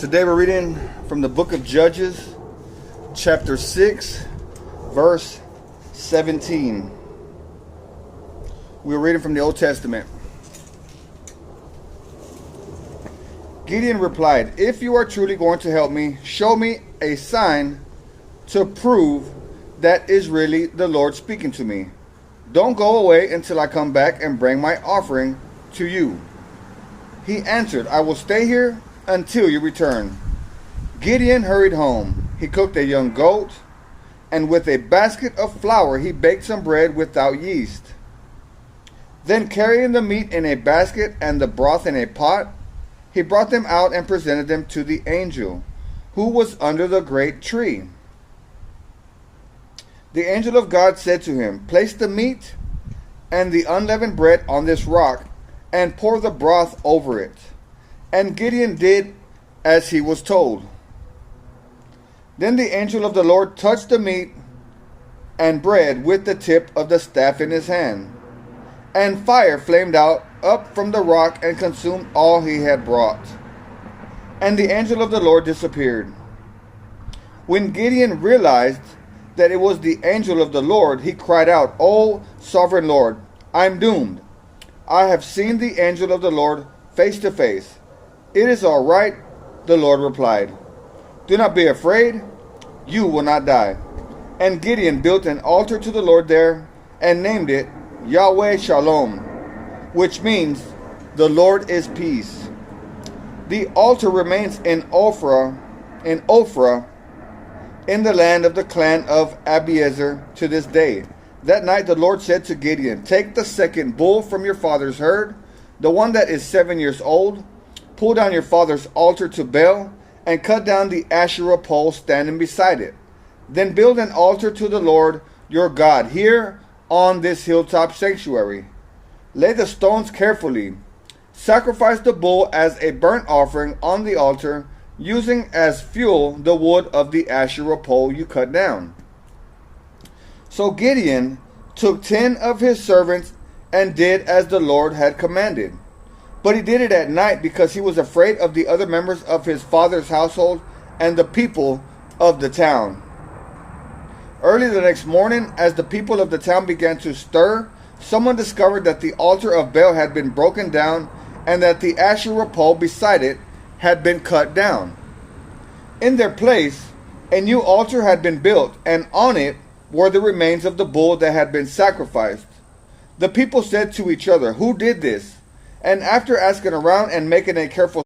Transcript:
Today we're reading from the book of Judges, chapter 6, verse 17. We're reading from the Old Testament. Gideon replied, "If you are truly going to help me, show me a sign to prove that is really the Lord speaking to me. Don't go away until I come back and bring my offering to you." He answered, "I will stay here until you return." Gideon hurried home. He cooked a young goat, and with a basket of flour he baked some bread without yeast. Then, carrying the meat in a basket and the broth in a pot, he brought them out and presented them to the angel, who was under the great tree. The angel of God said to him, "Place the meat and the unleavened bread on this rock, and pour the broth over it." And Gideon did as he was told. Then the angel of the Lord touched the meat and bread with the tip of the staff in his hand, and fire flamed out up from the rock and consumed all he had brought. And the angel of the Lord disappeared. When Gideon realized that it was the angel of the Lord, he cried out, "O sovereign Lord, I'm doomed. I have seen the angel of the Lord face to face." "It is all right," the Lord replied. "Do not be afraid. You will not die." And Gideon built an altar to the Lord there and named it Yahweh Shalom, which means the Lord is peace. The altar remains in Ophrah, in the land of the clan of Abiezer to this day. That night the Lord said to Gideon, "Take the second bull from your father's herd, the one that is 7 years old. Pull down your father's altar to Baal, and cut down the Asherah pole standing beside it. Then build an altar to the Lord your God here on this hilltop sanctuary. Lay the stones carefully. Sacrifice the bull as a burnt offering on the altar, using as fuel the wood of the Asherah pole you cut down." So Gideon took 10 of his servants and did as the Lord had commanded. But he did it at night because he was afraid of the other members of his father's household and the people of the town. Early the next morning, as the people of the town began to stir, someone discovered that the altar of Baal had been broken down and that the Asherah pole beside it had been cut down. In their place, a new altar had been built, and on it were the remains of the bull that had been sacrificed. The people said to each other, "Who did this?" And after asking around and making a careful